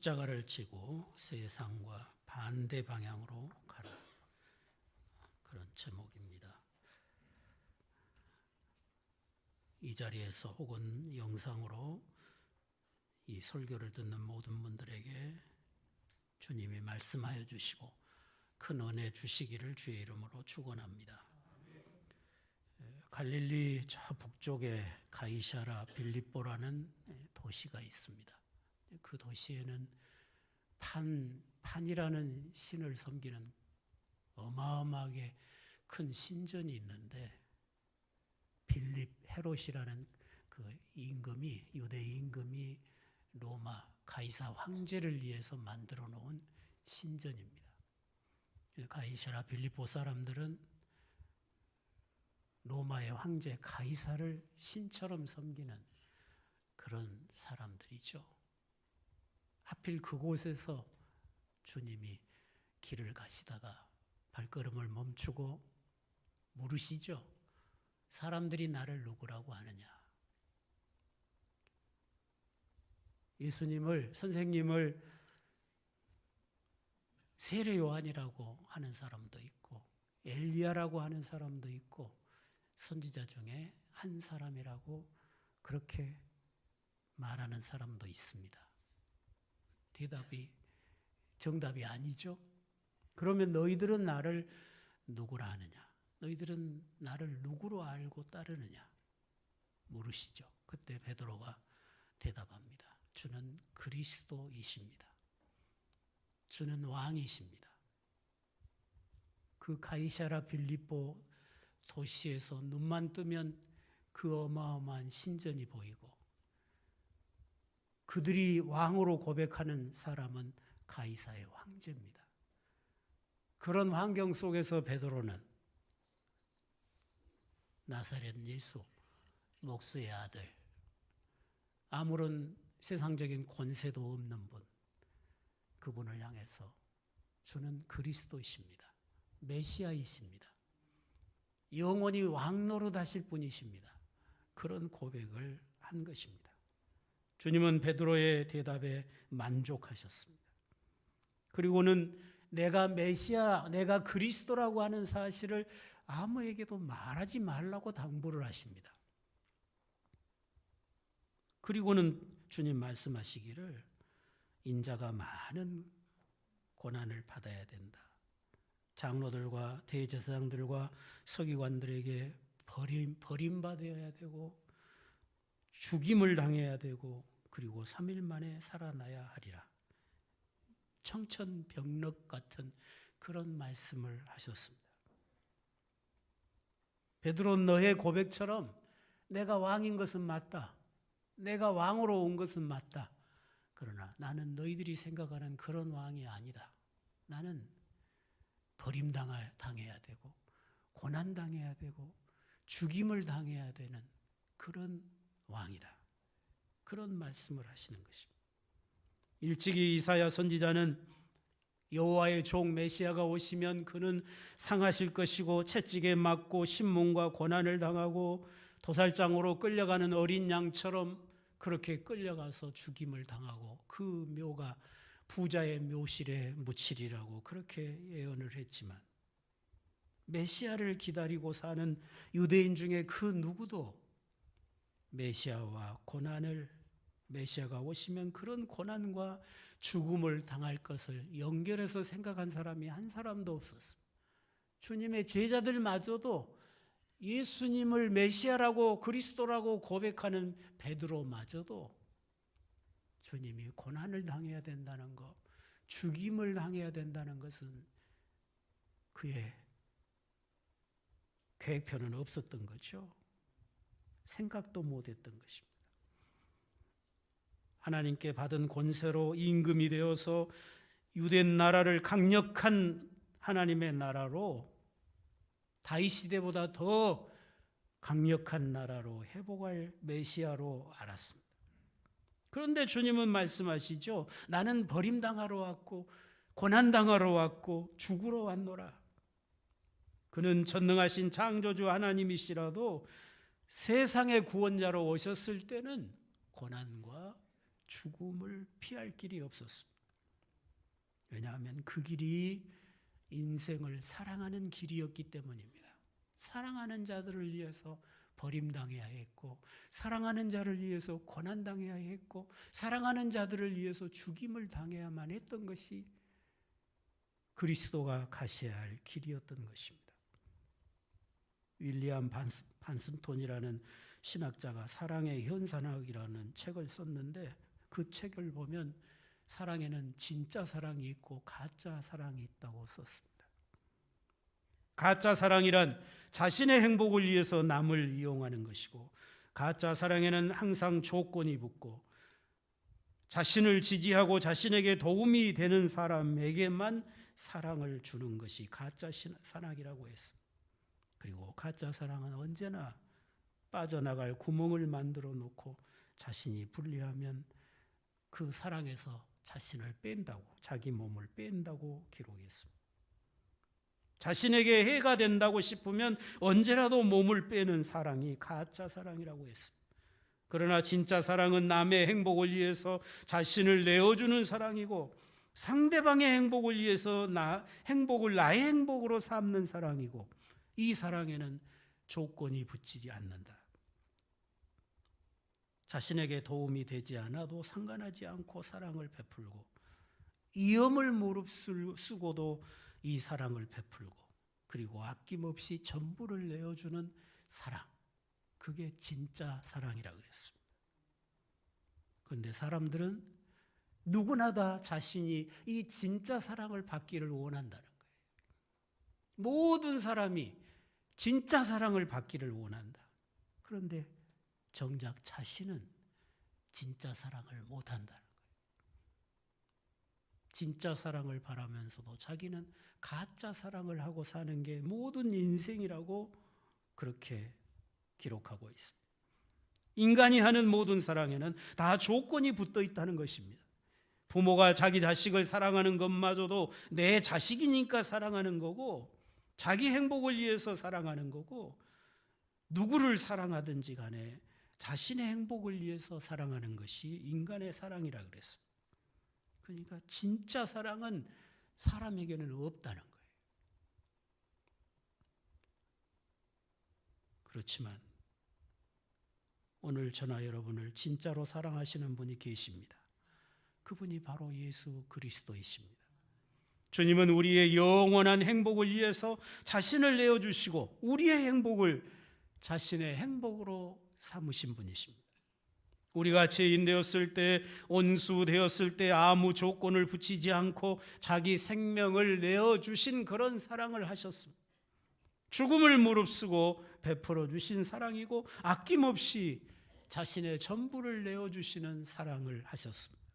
십자가를 지고 세상과 반대 방향으로 가라. 그런 제목입니다. 이 자리에서 혹은 영상으로 이 설교를 듣는 모든 분들에게 주님이 말씀하여 주시고 큰 은혜 주시기를 주의 이름으로 축원합니다. 갈릴리 저 북쪽에 가이사랴 빌립보라는 도시가 있습니다. 그 도시에는 판이라는 신을 섬기는 어마어마하게 큰 신전이 있는데, 빌립 헤롯이라는 그 임금이, 유대 임금이 로마 가이사 황제를 위해서 만들어 놓은 신전입니다. 가이사랴 빌립보 사람들은 로마의 황제 가이사를 신처럼 섬기는 그런 사람들이죠. 하필 그곳에서 주님이 길을 가시다가 발걸음을 멈추고 물으시죠. 사람들이 나를 누구라고 하느냐? 예수님을, 선생님을 세례 요한이라고 하는 사람도 있고, 엘리야라고 하는 사람도 있고, 선지자 중에 한 사람이라고 그렇게 말하는 사람도 있습니다. 정답이 아니죠. 그러면 너희들은 나를 누구라 하느냐? 너희들은 나를 누구로 알고 따르느냐? 물으시죠. 그때 베드로가 대답합니다. 주는 그리스도이십니다. 주는 왕이십니다. 그 가이사랴 빌립보 도시에서 눈만 뜨면 그 어마어마한 신전이 보이고, 그들이 왕으로 고백하는 사람은 가이사의 황제입니다. 그런 환경 속에서 베드로는 나사렛 예수, 목수의 아들, 아무런 세상적인 권세도 없는 분, 그분을 향해서 주는 그리스도이십니다. 메시아이십니다. 영원히 왕 노릇하실 분이십니다. 그런 고백을 한 것입니다. 주님은 베드로의 대답에 만족하셨습니다. 그리고는 내가 메시아, 내가 그리스도라고 하는 사실을 아무에게도 말하지 말라고 당부를 하십니다. 그리고는 주님 말씀하시기를 인자가 많은 고난을 받아야 된다. 장로들과 대제사장들과 서기관들에게 버림받아야 되고 죽임을 당해야 되고 그리고 3일 만에 살아나야 하리라. 청천벽력 같은 그런 말씀을 하셨습니다. 베드로, 너의 고백처럼 내가 왕인 것은 맞다. 내가 왕으로 온 것은 맞다. 그러나 나는 너희들이 생각하는 그런 왕이 아니다. 나는 버림당해야 되고 고난당해야 되고 죽임을 당해야 되는 그런 왕이다. 그런 말씀을 하시는 것입니다. 일찍이 이사야 선지자는 여호와의 종 메시아가 오시면 그는 상하실 것이고 채찍에 맞고 신문과 고난을 당하고 도살장으로 끌려가는 어린 양처럼 그렇게 끌려가서 죽임을 당하고 그 묘가 부자의 묘실에 묻히리라고 그렇게 예언을 했지만, 메시아를 기다리고 사는 유대인 중에 그 누구도 메시아와 고난을, 메시아가 오시면 그런 고난과 죽음을 당할 것을 연결해서 생각한 사람이 한 사람도 없었습니다. 주님의 제자들마저도 예수님을 메시아라고 그리스도라고 고백하는 베드로마저도 주님이 고난을 당해야 된다는 것, 죽임을 당해야 된다는 것은 그의 계획표는 없었던 거죠. 생각도 못했던 것입니다. 하나님께 받은 권세로 임금이 되어서 유대 나라를 강력한 하나님의 나라로, 다윗 시대보다 더 강력한 나라로 회복할 메시아로 알았습니다. 그런데 주님은 말씀하시죠. 나는 버림당하러 왔고 고난당하러 왔고 죽으러 왔노라. 그는 전능하신 창조주 하나님이시라도 세상의 구원자로 오셨을 때는 고난과 죽음을 피할 길이 없었습니다. 왜냐하면 그 길이 인생을 사랑하는 길이었기 때문입니다. 사랑하는 자들을 위해서 버림당해야 했고, 사랑하는 자를 위해서 고난당해야 했고, 사랑하는 자들을 위해서 죽임을 당해야만 했던 것이 그리스도가 가셔야 할 길이었던 것입니다. 윌리엄 반슨톤이라는 신학자가 사랑의 현상학이라는 책을 썼는데, 그 책을 보면 사랑에는 진짜 사랑이 있고 가짜 사랑이 있다고 썼습니다. 가짜 사랑이란 자신의 행복을 위해서 남을 이용하는 것이고, 가짜 사랑에는 항상 조건이 붙고 자신을 지지하고 자신에게 도움이 되는 사람에게만 사랑을 주는 것이 가짜 사랑이라고 했습니다. 그리고 가짜 사랑은 언제나 빠져나갈 구멍을 만들어 놓고 자신이 불리하면 그 사랑에서 자신을 뺀다고, 자기 몸을 뺀다고 기록했습니다. 자신에게 해가 된다고 싶으면 언제라도 몸을 빼는 사랑이 가짜 사랑이라고 했습니다. 그러나 진짜 사랑은 남의 행복을 위해서 자신을 내어주는 사랑이고, 상대방의 행복을 위해서 행복을 나의 행복으로 삼는 사랑이고, 이 사랑에는 조건이 붙이지 않는다. 자신에게 도움이 되지 않아도 상관하지 않고 사랑을 베풀고, 위험을 무릅쓰고도 이 사랑을 베풀고, 그리고 아낌없이 전부를 내어주는 사랑, 그게 진짜 사랑이라고 그랬습니다. 그런데 사람들은 누구나 다 자신이 이 진짜 사랑을 받기를 원한다는 거예요. 모든 사람이 진짜 사랑을 받기를 원한다. 그런데 정작 자신은 진짜 사랑을 못한다는 거예요. 진짜 사랑을 바라면서도 자기는 가짜 사랑을 하고 사는 게 모든 인생이라고 그렇게 기록하고 있습니다. 인간이 하는 모든 사랑에는 다 조건이 붙어 있다는 것입니다. 부모가 자기 자식을 사랑하는 것마저도 내 자식이니까 사랑하는 거고, 자기 행복을 위해서 사랑하는 거고, 누구를 사랑하든지 간에 자신의 행복을 위해서 사랑하는 것이 인간의 사랑이라 그랬습니다. 그러니까 진짜 사랑은 사람에게는 없다는 거예요. 그렇지만 오늘 저나 여러분을 진짜로 사랑하시는 분이 계십니다. 그분이 바로 예수 그리스도이십니다. 주님은 우리의 영원한 행복을 위해서 자신을 내어주시고, 우리의 행복을 자신의 행복으로 삼으신 분이십니다. 우리가 죄인 되었을 때, 온수 되었을 때 아무 조건을 붙이지 않고 자기 생명을 내어주신 그런 사랑을 하셨습니다. 죽음을 무릅쓰고 베풀어 주신 사랑이고, 아낌없이 자신의 전부를 내어주시는 사랑을 하셨습니다.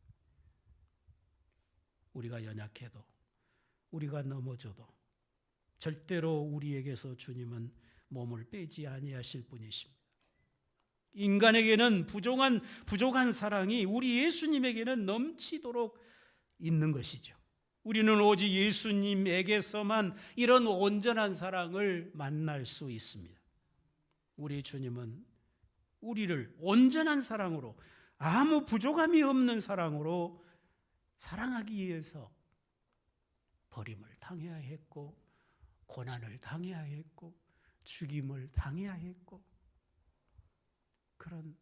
우리가 연약해도, 우리가 넘어져도 절대로 우리에게서 주님은 몸을 빼지 아니하실 분이십니다. 인간에게는 부족한 사랑이 우리 예수님에게는 넘치도록 있는 것이죠. 우리는 오직 예수님에게서만 이런 온전한 사랑을 만날 수 있습니다. 우리 주님은 우리를 온전한 사랑으로, 아무 부족함이 없는 사랑으로 사랑하기 위해서 버림을 당해야 했고, 고난을 당해야 했고, 죽임을 당해야 했고, 그런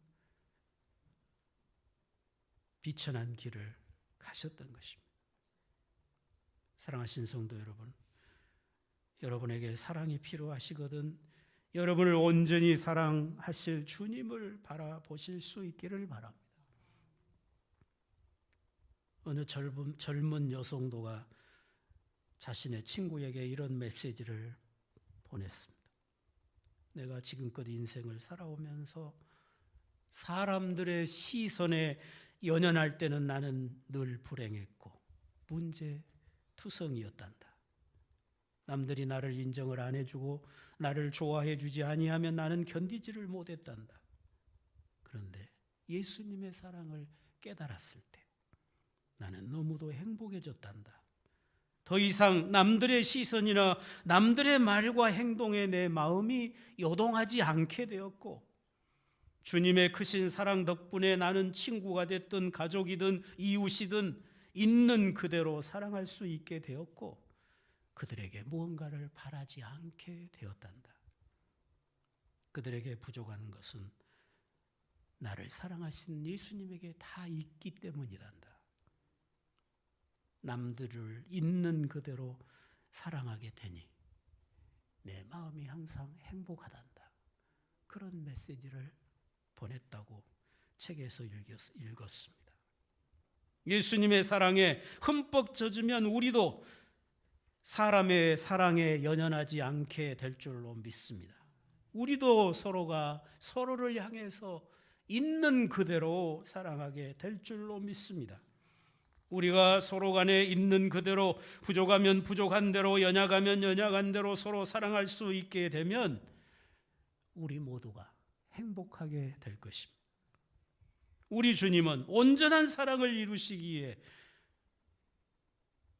비천한 길을 가셨던 것입니다. 사랑하신 성도 여러분, 여러분에게 사랑이 필요하시거든 여러분을 온전히 사랑하실 주님을 바라보실 수 있기를 바랍니다. 어느 젊은 여성도가 자신의 친구에게 이런 메시지를 보냈습니다. 내가 지금껏 인생을 살아오면서 사람들의 시선에 연연할 때는 나는 늘 불행했고 문제투성이었단다. 남들이 나를 인정을 안 해주고 나를 좋아해 주지 아니하면 나는 견디지를 못했단다. 그런데 예수님의 사랑을 깨달았을 때 나는 너무도 행복해졌단다. 더 이상 남들의 시선이나 남들의 말과 행동에 내 마음이 요동하지 않게 되었고, 주님의 크신 사랑 덕분에 나는 친구가 됐든 가족이든 이웃이든 있는 그대로 사랑할 수 있게 되었고 그들에게 무언가를 바라지 않게 되었단다. 그들에게 부족한 것은 나를 사랑하신 예수님에게 다 있기 때문이란다. 남들을 있는 그대로 사랑하게 되니 내 마음이 항상 행복하단다. 그런 메시지를 보냈다고 책에서 읽었습니다. 예수님의 사랑에 흠뻑 젖으면 우리도 사람의 사랑에 연연하지 않게 될 줄로 믿습니다. 우리도 서로가 서로를 향해서 있는 그대로 사랑하게 될 줄로 믿습니다. 우리가 서로 간에 있는 그대로, 부족하면 부족한 대로, 연약하면 연약한 대로 서로 사랑할 수 있게 되면 우리 모두가 행복하게 될 것입니다. 우리 주님은 온전한 사랑을 이루시기에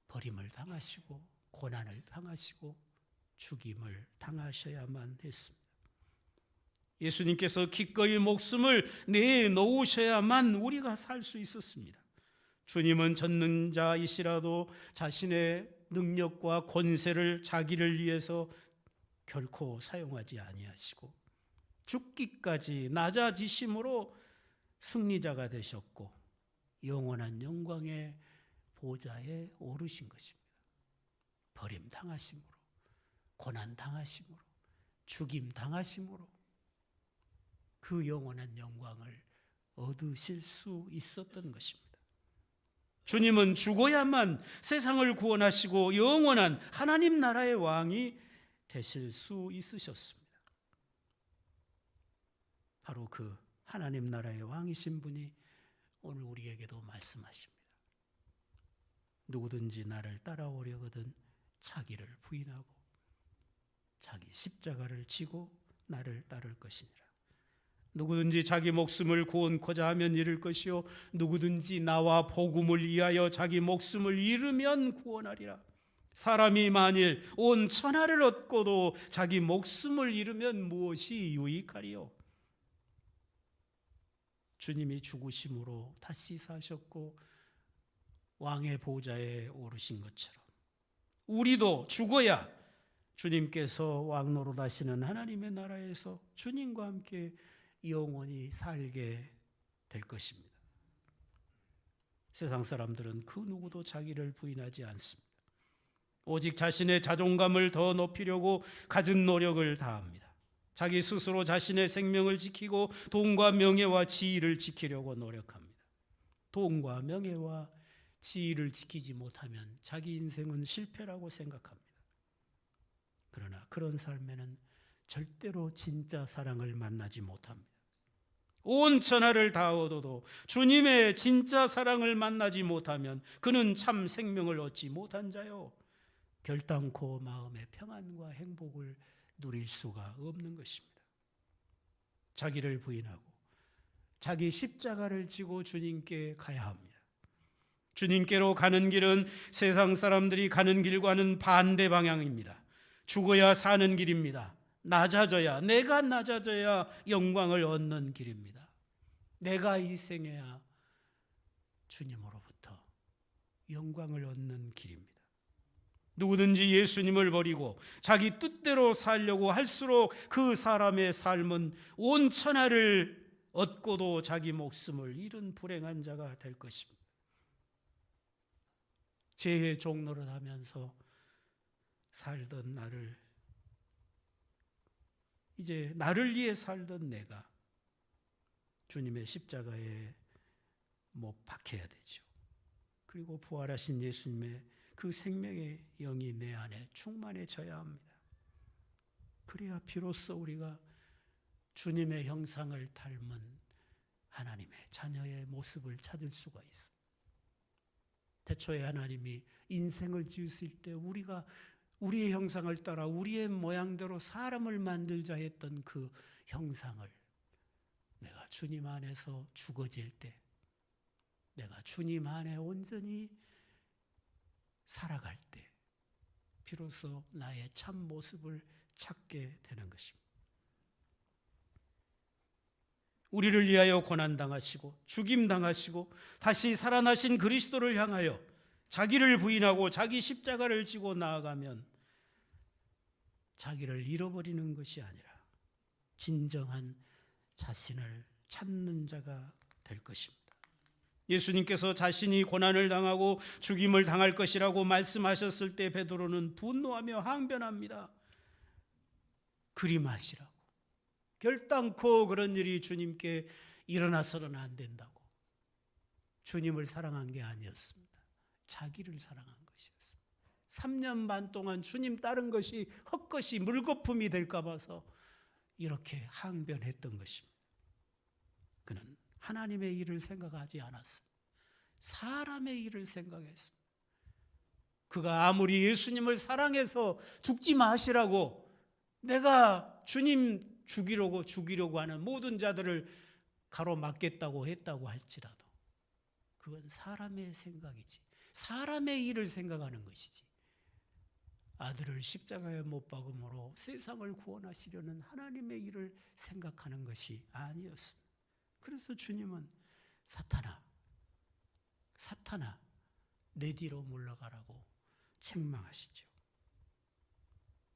버림을 당하시고 고난을 당하시고 죽임을 당하셔야만 했습니다. 예수님께서 기꺼이 목숨을 내놓으셔야만 우리가 살 수 있었습니다. 주님은 전능자이시라도 자신의 능력과 권세를 자기를 위해서 결코 사용하지 아니하시고 죽기까지 낮아지심으로 승리자가 되셨고 영원한 영광의 보좌에 오르신 것입니다. 버림당하심으로, 고난당하심으로, 죽임당하심으로 그 영원한 영광을 얻으실 수 있었던 것입니다. 주님은 죽어야만 세상을 구원하시고 영원한 하나님 나라의 왕이 되실 수 있으셨습니다. 바로 그 하나님 나라의 왕이신 분이 오늘 우리에게도 말씀하십니다. 누구든지 나를 따라오려거든 자기를 부인하고 자기 십자가를 지고 나를 따를 것이니라. 누구든지 자기 목숨을 구원코자 하면 잃을 것이요 누구든지 나와 복음을 위하여 자기 목숨을 잃으면 구원하리라. 사람이 만일 온 천하를 얻고도 자기 목숨을 잃으면 무엇이 유익하리요? 주님이 죽으심으로 다시 사셨고 왕의 보좌에 오르신 것처럼 우리도 죽어야 주님께서 왕노릇 하시는 하나님의 나라에서 주님과 함께 영원히 살게 될 것입니다. 세상 사람들은 그 누구도 자기를 부인하지 않습니다. 오직 자신의 자존감을 더 높이려고 갖은 노력을 다합니다. 자기 스스로 자신의 생명을 지키고 돈과 명예와 지위를 지키려고 노력합니다. 돈과 명예와 지위를 지키지 못하면 자기 인생은 실패라고 생각합니다. 그러나 그런 삶에는 절대로 진짜 사랑을 만나지 못합니다. 온 천하를 다 얻어도 주님의 진짜 사랑을 만나지 못하면 그는 참 생명을 얻지 못한 자요 결단코 마음의 평안과 행복을 누릴 수가 없는 것입니다. 자기를 부인하고 자기 십자가를 지고 주님께 가야 합니다. 주님께로 가는 길은 세상 사람들이 가는 길과는 반대 방향입니다. 죽어야 사는 길입니다. 내가 낮아져야 영광을 얻는 길입니다. 내가 희생해야 주님으로부터 영광을 얻는 길입니다. 누구든지 예수님을 버리고 자기 뜻대로 살려고 할수록 그 사람의 삶은 온 천하를 얻고도 자기 목숨을 잃은 불행한 자가 될 것입니다. 죄의 종노릇 하면서 살던 나를 이제 나를 위해 살던 내가 주님의 십자가에 못 박혀야 되죠. 그리고 부활하신 예수님의 그 생명의 영이 내 안에 충만해져야 합니다. 그래야 비로소 우리가 주님의 형상을 닮은 하나님의 자녀의 모습을 찾을 수가 있습니다. 태초에 하나님이 인생을 지으실 때 우리가 우리의 형상을 따라 우리의 모양대로 사람을 만들자 했던 그 형상을 내가 주님 안에서 죽어질 때, 내가 주님 안에 온전히 살아갈 때 비로소 나의 참 모습을 찾게 되는 것입니다. 우리를 위하여 고난당하시고 죽임당하시고 다시 살아나신 그리스도를 향하여 자기를 부인하고 자기 십자가를 지고 나아가면 자기를 잃어버리는 것이 아니라 진정한 자신을 찾는 자가 될 것입니다. 예수님께서 자신이 고난을 당하고 죽임을 당할 것이라고 말씀하셨을 때 베드로는 분노하며 항변합니다. 그리 마시라고. 결단코 그런 일이 주님께 일어나서는 안 된다고. 주님을 사랑한 게 아니었습니다. 자기를 사랑한 것이었습니다. 3년 반 동안 주님 따른 것이 헛것이 물거품이 될까 봐서 이렇게 항변했던 것입니다. 그는 하나님의 일을 생각하지 않았습니다. 사람의 일을 생각했습니다. 그가 아무리 예수님을 사랑해서 죽지 마시라고, 내가 주님 죽이려고 하는 모든 자들을 가로막겠다고 했다고 할지라도 그건 사람의 생각이지, 사람의 일을 생각하는 것이지, 아들을 십자가에 못 박음으로 세상을 구원하시려는 하나님의 일을 생각하는 것이 아니었습니다. 그래서 주님은 사탄아 내 뒤로 물러가라고 책망하시죠.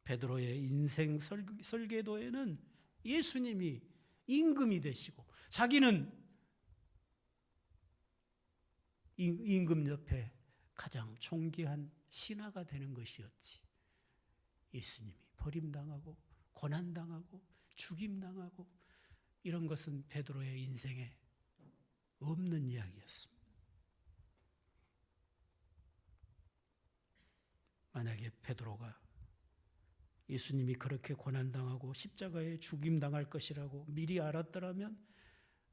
베드로의 인생 설계도에는 예수님이 임금이 되시고 자기는 임금 옆에 가장 존귀한 신하가 되는 것이었지, 예수님이 버림당하고 고난당하고 죽임당하고 이런 것은 베드로의 인생에 없는 이야기였습니다. 만약에 베드로가 예수님이 그렇게 고난당하고 십자가에 죽임당할 것이라고 미리 알았더라면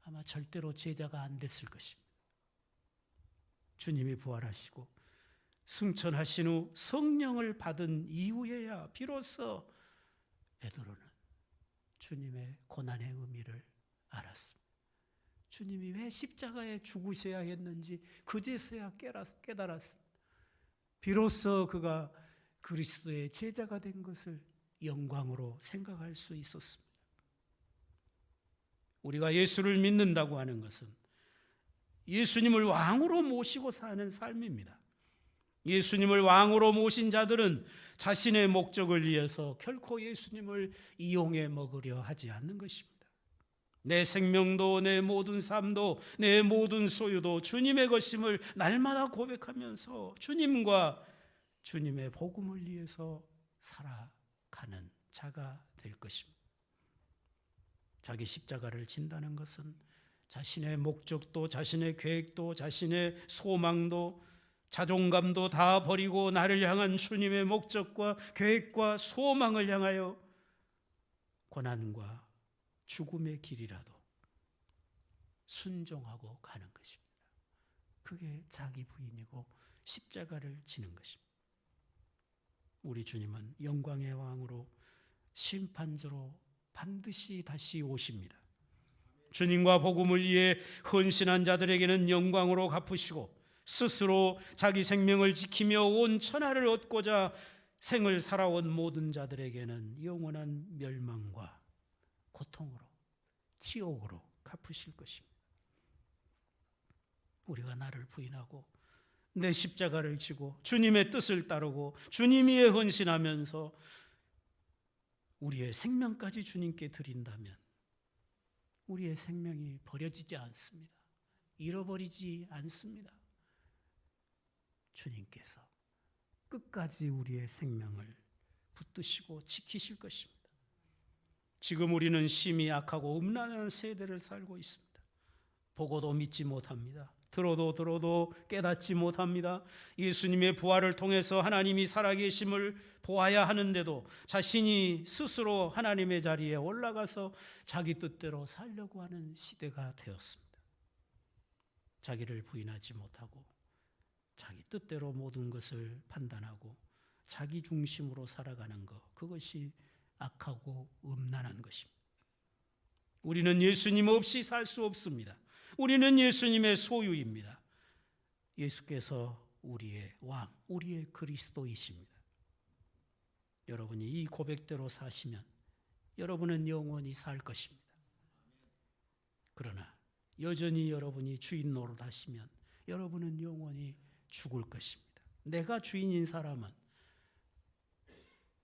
아마 절대로 제자가 안 됐을 것입니다. 주님이 부활하시고 승천하신 후 성령을 받은 이후에야 비로소 베드로는 주님의 고난의 의미를 알았습니다. 주님이 왜 십자가에 죽으셔야 했는지 그제서야 깨달았습니다. 비로소 그가 그리스도의 제자가 된 것을 영광으로 생각할 수 있었습니다. 우리가 예수를 믿는다고 하는 것은 예수님을 왕으로 모시고 사는 삶입니다. 예수님을 왕으로 모신 자들은 자신의 목적을 위해서 결코 예수님을 이용해 먹으려 하지 않는 것입니다. 내 생명도, 내 모든 삶도, 내 모든 소유도 주님의 것임을 날마다 고백하면서 주님과 주님의 복음을 위해서 살아가는 자가 될 것입니다. 자기 십자가를 진다는 것은 자신의 목적도, 자신의 계획도, 자신의 소망도, 자존감도 다 버리고 나를 향한 주님의 목적과 계획과 소망을 향하여 고난과 죽음의 길이라도 순종하고 가는 것입니다. 그게 자기 부인이고 십자가를 지는 것입니다. 우리 주님은 영광의 왕으로 심판자로 반드시 다시 오십니다. 주님과 복음을 위해 헌신한 자들에게는 영광으로 갚으시고 스스로 자기 생명을 지키며 온 천하를 얻고자 생을 살아온 모든 자들에게는 영원한 멸망과 고통으로, 지옥으로 갚으실 것입니다. 우리가 나를 부인하고 내 십자가를 지고 주님의 뜻을 따르고 주님 위에 헌신하면서 우리의 생명까지 주님께 드린다면 우리의 생명이 버려지지 않습니다. 잃어버리지 않습니다. 주님께서 끝까지 우리의 생명을 붙드시고 지키실 것입니다. 지금 우리는 심히 악하고 음란한 세대를 살고 있습니다. 보고도 믿지 못합니다. 들어도 깨닫지 못합니다. 예수님의 부활을 통해서 하나님이 살아계심을 보아야 하는데도 자신이 스스로 하나님의 자리에 올라가서 자기 뜻대로 살려고 하는 시대가 되었습니다. 자기를 부인하지 못하고 자기 뜻대로 모든 것을 판단하고 자기 중심으로 살아가는 것, 그것이 악하고 음란한 것입니다. 우리는 예수님 없이 살 수 없습니다. 우리는 예수님의 소유입니다. 예수께서 우리의 왕, 우리의 그리스도이십니다. 여러분이 이 고백대로 사시면 여러분은 영원히 살 것입니다. 그러나 여전히 여러분이 주인 노릇하시면 여러분은 영원히 죽을 것입니다. 내가 주인인 사람은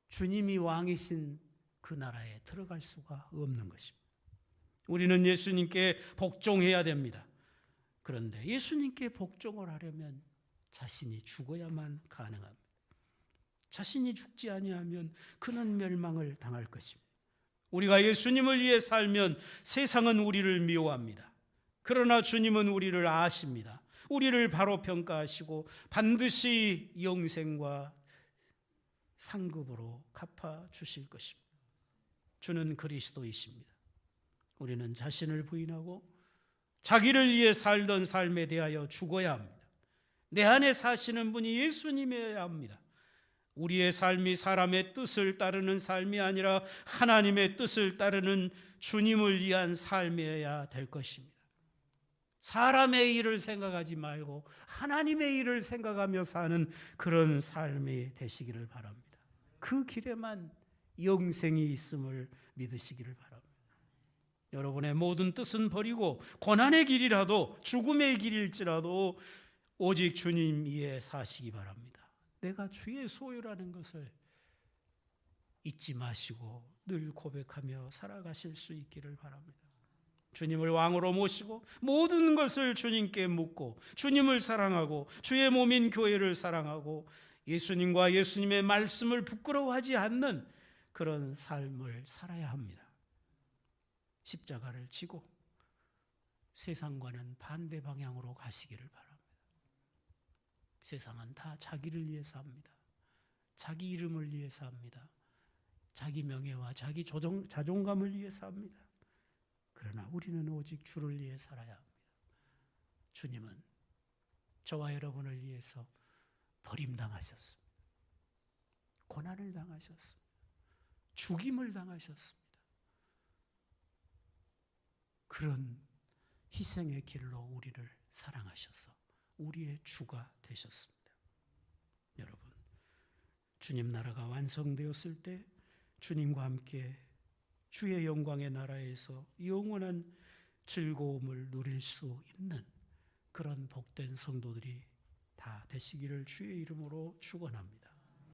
주님이 왕이신 그 나라에 들어갈 수가 없는 것입니다. 우리는 예수님께 복종해야 됩니다. 그런데 예수님께 복종을 하려면 자신이 죽어야만 가능합니다. 자신이 죽지 아니하면 그는 멸망을 당할 것입니다. 우리가 예수님을 위해 살면 세상은 우리를 미워합니다. 그러나 주님은 우리를 아십니다. 우리를 바로 평가하시고 반드시 영생과 상급으로 갚아 주실 것입니다. 주는 그리스도이십니다. 우리는 자신을 부인하고 자기를 위해 살던 삶에 대하여 죽어야 합니다. 내 안에 사시는 분이 예수님이어야 합니다. 우리의 삶이 사람의 뜻을 따르는 삶이 아니라 하나님의 뜻을 따르는 주님을 위한 삶이어야 될 것입니다. 사람의 일을 생각하지 말고 하나님의 일을 생각하며 사는 그런 삶이 되시기를 바랍니다. 그 길에만 영생이 있음을 믿으시기를 바랍니다. 여러분의 모든 뜻은 버리고 고난의 길이라도 죽음의 길일지라도 오직 주님 위에 사시기 바랍니다. 내가 주의 소유라는 것을 잊지 마시고 늘 고백하며 살아가실 수 있기를 바랍니다. 주님을 왕으로 모시고 모든 것을 주님께 묻고 주님을 사랑하고 주의 몸인 교회를 사랑하고 예수님과 예수님의 말씀을 부끄러워하지 않는 그런 삶을 살아야 합니다. 십자가를 지고 세상과는 반대 방향으로 가시기를 바랍니다. 세상은 다 자기를 위해서 합니다. 자기 이름을 위해서 합니다. 자기 명예와 자기 자존감을 위해서 합니다. 그러나 우리는 오직 주를 위해 살아야 합니다. 주님은 저와 여러분을 위해서 버림당하셨습니다. 고난을 당하셨습니다. 죽임을 당하셨습니다. 그런 희생의 길로 우리를 사랑하셔서 우리의 주가 되셨습니다. 여러분, 주님 나라가 완성되었을 때 주님과 함께 주의 영광의 나라에서 영원한 즐거움을 누릴 수 있는 그런 복된 성도들이 다 되시기를 주의 이름으로 축원합니다.